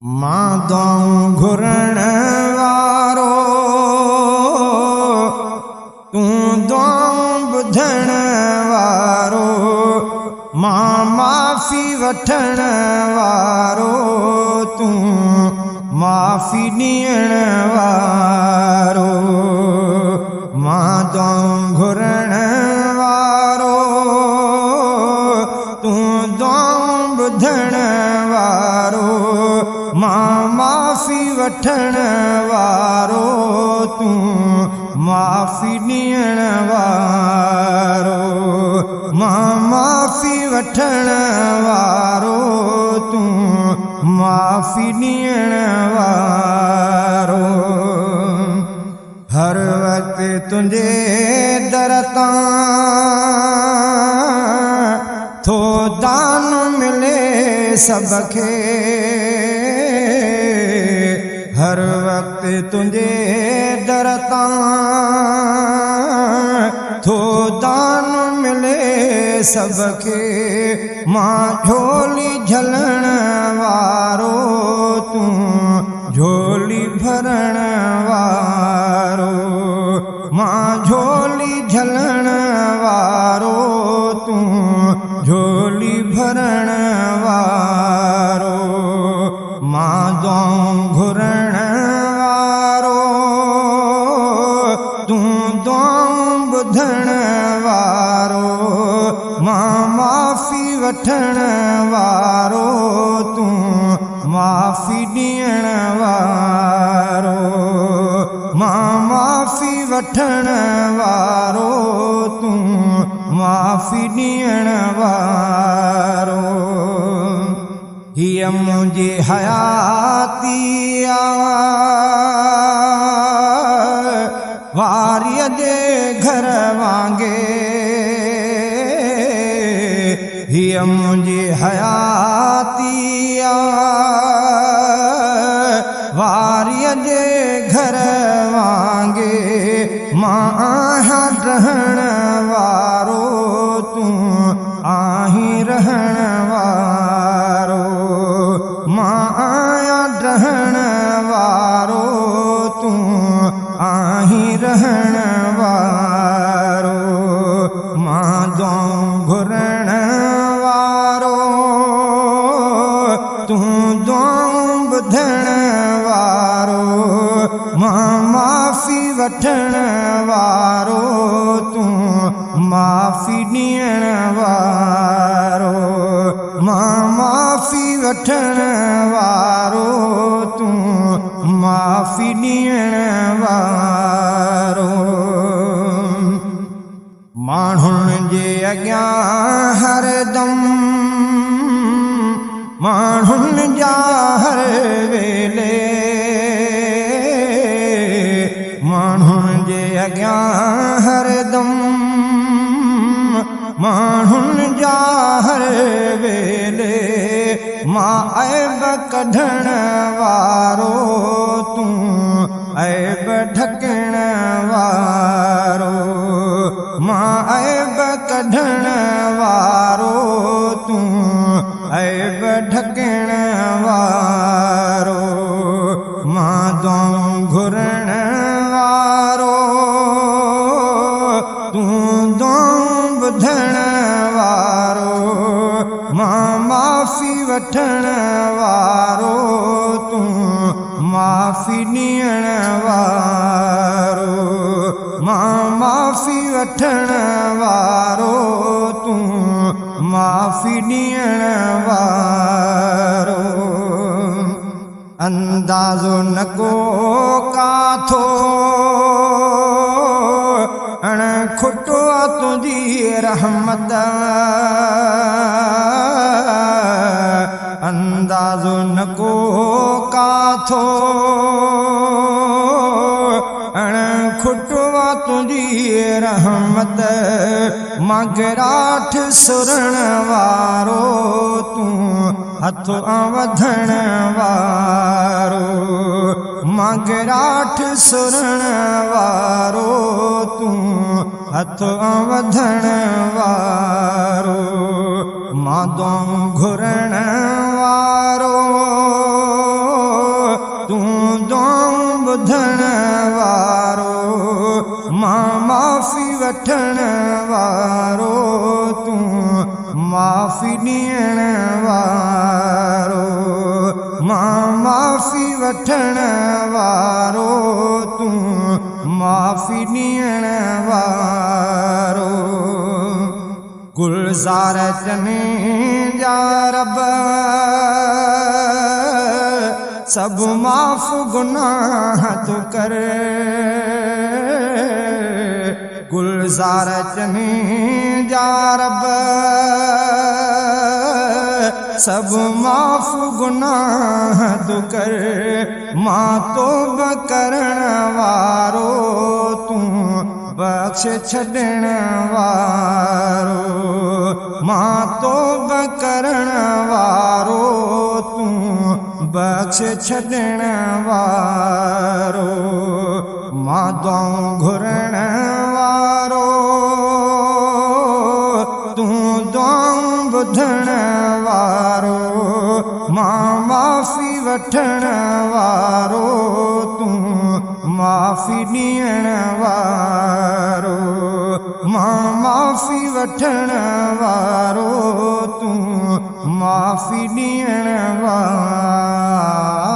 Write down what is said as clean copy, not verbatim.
मां दौं घुरण वारो तूं दौं ॿुधण वारो मां माफ़ी वठण वारो तूं माफ़ी ॾियण वारो मां दौं घुरण वारो तूं दौं ॿुधण वारो मां माफ़ी वठण वारो तूं माफ़ी ॾियण वारो मां माफ़ी वठण वारो तूं माफ़ी ॾियण वारो हर वक़्तु तुंहिंजे दर तां थो दान मिले सभ खे हर वक़्तु तुंहिंजे दर तां थो दान मिले सभ खे मां झोली झलण वारो तूं झोली भरण वारो मां झोली झलण वारो तूं झोली भरण वारो मां दौं घुरण वारो तूं दौं ॿुधण वारो मां माफ़ी वठण वारो तूं माफ़ी ॾियण वारो मां माफ़ी वठण वारो तूं माफ़ी ॾियण वारो हीअ मुंहिंजी हयाती वारीअ जे घर वांगुरु हीअ मुंहिंजी हयाती वारीअ जे घर वांगुरु मां आहियां रहण वारो तूं आहीं रहण वारो मां आहियां रहण वारो तूं आहीं रहण वारो मां दौं घुरण वारो तूं दौं ॿुधण वारो मां माफ़ी वठण वारो तूं माफ़ी ॾियण वारो मां माफ़ी वठण वारो तूं माफ़ी ॾियण वारो माण्हुनि जे अॻियां हरदम माण्हुनि जा हर वेले माण्हुनि जे अॻियां हरदम माण्हुनि जा हर वेले मां ऐब कढण वारो तूं ऐब ढकण वारो मां ऐब कढण वारो तूं ऐब ढकण वारो मां दौं घुरण वारो तूं दौं ॿुधण वारो मां माफ़ी वठण वारो तूं माफ़ी ॾियण वारो मां माफ़ी वठण वारो तूं माफ़ी ॾियण वारो अंदाज़ो न को काथो अण खुटो तुंहिंजी रहमत अंदाज़ो न को काथो अण खुटो तुंहिंजी रहमत मां गिराठ सुरण वारो तूं हथ वधण वारो मां गिराठ सुरण वारो तूं हथ वधण वारो मां दौं घुरण वारो वठण वारो तूं माफ़ी ॾियण वारो माफ़ी वठण वारो तूं माफ़ी ॾियण वारो गुलज़ार जने जा रब सब माफ़ गुनाह तू कर गुलज़ार जने जा रब सब माफ़ गुनाह तू कर मां तौबा करण वारो तूं बख्श छॾण वारो मां तौबा करण वारो तूं बख्श छॾण वारो मां दुआऊं घुरण वारो तूं दुआऊं ॿुधण वारो मां माफ़ी वठण वारो तूं माफ़ी ॾियण वारो मां माफ़ी वठण वारो तूं माफ़ी ॾियण वारो